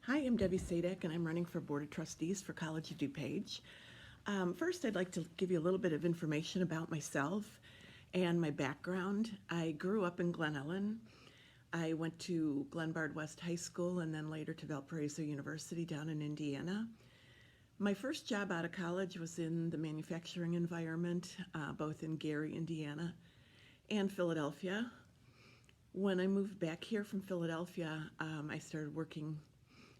Hi, I'm Debbie Sajdak, and I'm running for Board of Trustees for College of DuPage. First, I'd like to give you a little bit of information about myself and my background. I grew up in Glen Ellen. I went to Glenbard West High School and then later to Valparaiso University down in Indiana. My first job out of college was in the manufacturing environment, both in Gary, Indiana, and Philadelphia. When I moved back here from Philadelphia, I started working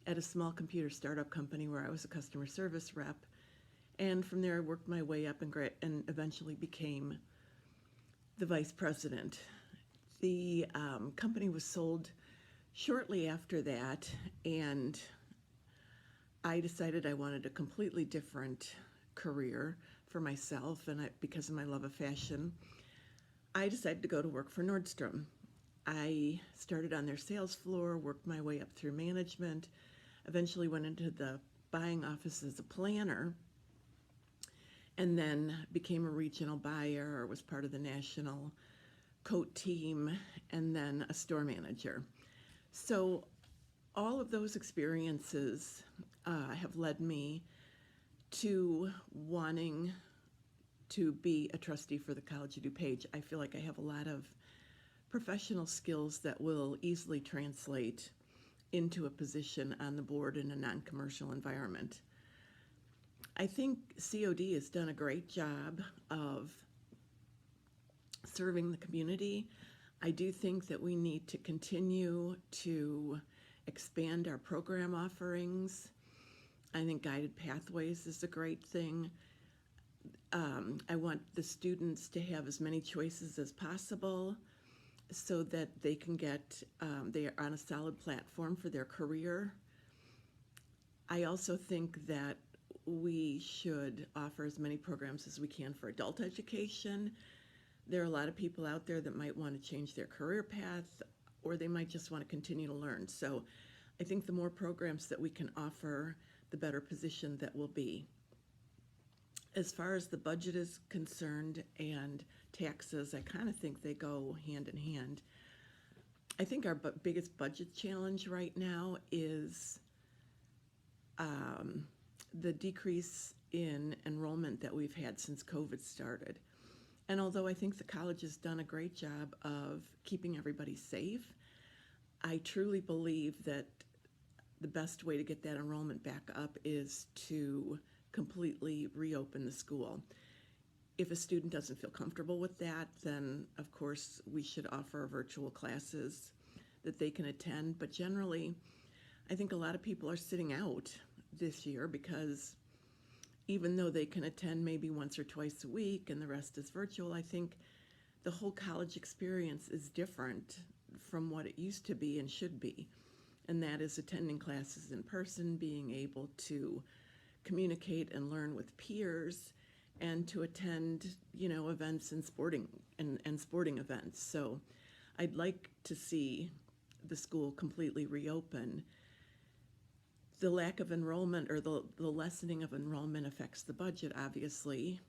at a small computer startup company where I was a customer service rep. And from there, I worked my way up and eventually became the vice president. The company was sold shortly after that, and I decided I wanted a completely different career for myself, and because of my love of fashion, I decided to go to work for Nordstrom. I started on their sales floor, worked my way up through management, eventually went into the buying office as a planner, and then became a regional buyer, or was part of the national coat team, and then a store manager. So all of those experiences have led me to wanting to be a trustee for the College of DuPage. I feel like I have a lot of professional skills that will easily translate into a position on the board in a non-commercial environment. I think COD has done a great job of serving the community. I do think that we need to continue to expand our program offerings. I think guided pathways is a great thing. I want the students to have as many choices as possible so that they can they are on a solid platform for their career. I also think that we should offer as many programs as we can for adult education. There are a lot of people out there that might want to change their career path, or they might just want to continue to learn. So I think the more programs that we can offer, the better position that we'll be. As far as the budget is concerned and taxes, I kind of think they go hand in hand. I think our biggest budget challenge right now is the decrease in enrollment that we've had since COVID started. And although I think the college has done a great job of keeping everybody safe, I truly believe that the best way to get that enrollment back up is to completely reopen the school. If a student doesn't feel comfortable with that, then of course we should offer virtual classes that they can attend. But generally, I think a lot of people are sitting out this year because even though they can attend maybe once or twice a week and the rest is virtual, I think the whole college experience is different from what it used to be and should be. And that is attending classes in person, being able to communicate and learn with peers, and to attend, events and sporting events. So I'd like to see the school completely reopen. The lack of enrollment, or the lessening of enrollment, affects the budget, obviously,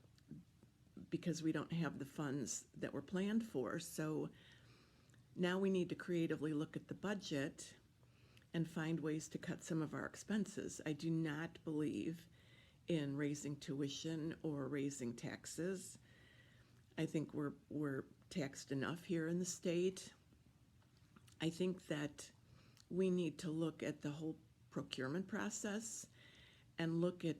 because we don't have the funds that were planned for. So now we need to creatively look at the budget and find ways to cut some of our expenses. I do not believe in raising tuition or raising taxes. I think we're taxed enough here in the state. I think that we need to look at the whole procurement process and look at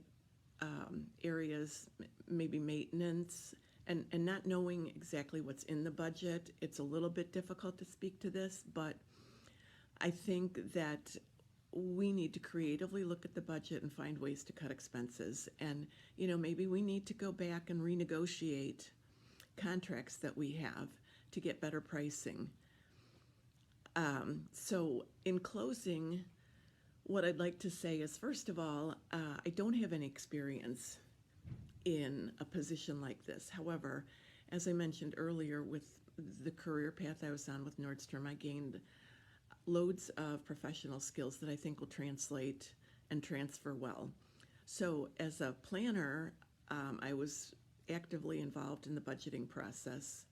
areas, maybe maintenance, and not knowing exactly what's in the budget. It's a little bit difficult to speak to this, but I think that we need to creatively look at the budget and find ways to cut expenses. And, maybe we need to go back and renegotiate contracts that we have to get better pricing. So in closing, what I'd like to say is, first of all, I don't have any experience in a position like this. However, as I mentioned earlier, with the career path I was on with Nordstrom, I gained loads of professional skills that I think will translate and transfer well. So as a planner, I was actively involved in the budgeting process.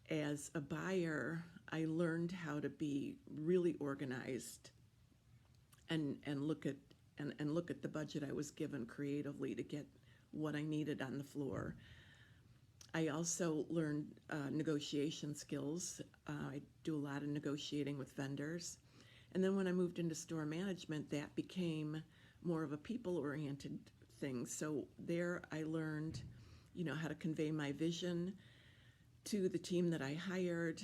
As a buyer, I learned how to be really organized and look at and look at the budget I was given creatively to get what I needed on the floor. I also learned negotiation skills. I do a lot of negotiating with vendors. And then when I moved into store management, that became more of a people-oriented thing. So there I learned, how to convey my vision to the team that I hired,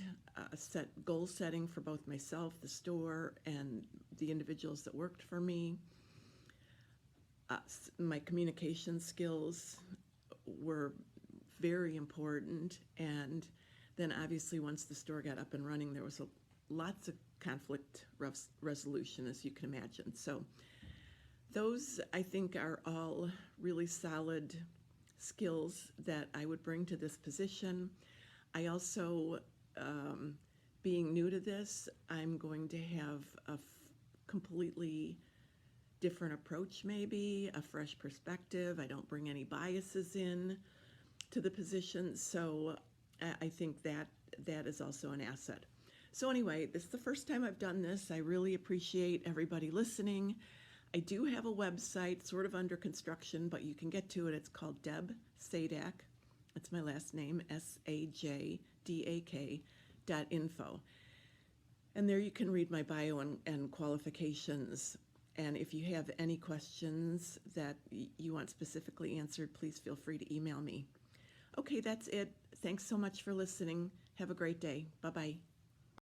set goal setting for both myself, the store, and the individuals that worked for me. My communication skills were very important, and then obviously once the store got up and running, there was lots of conflict resolution, as you can imagine. So those, I think, are all really solid skills that I would bring to this position. I also, being new to this, I'm going to have a completely different approach, maybe a fresh perspective. I don't bring any biases in to the position, so I think that is also an asset. So anyway, this is the first time I've done this. I really appreciate everybody listening. I do have a website sort of under construction, but you can get to it. It's called Sajdak. That's my last name, SAJDAK.info. And there you can read my bio and qualifications. And if you have any questions that you want specifically answered, please feel free to email me. Okay, that's it. Thanks so much for listening. Have a great day. Bye-bye.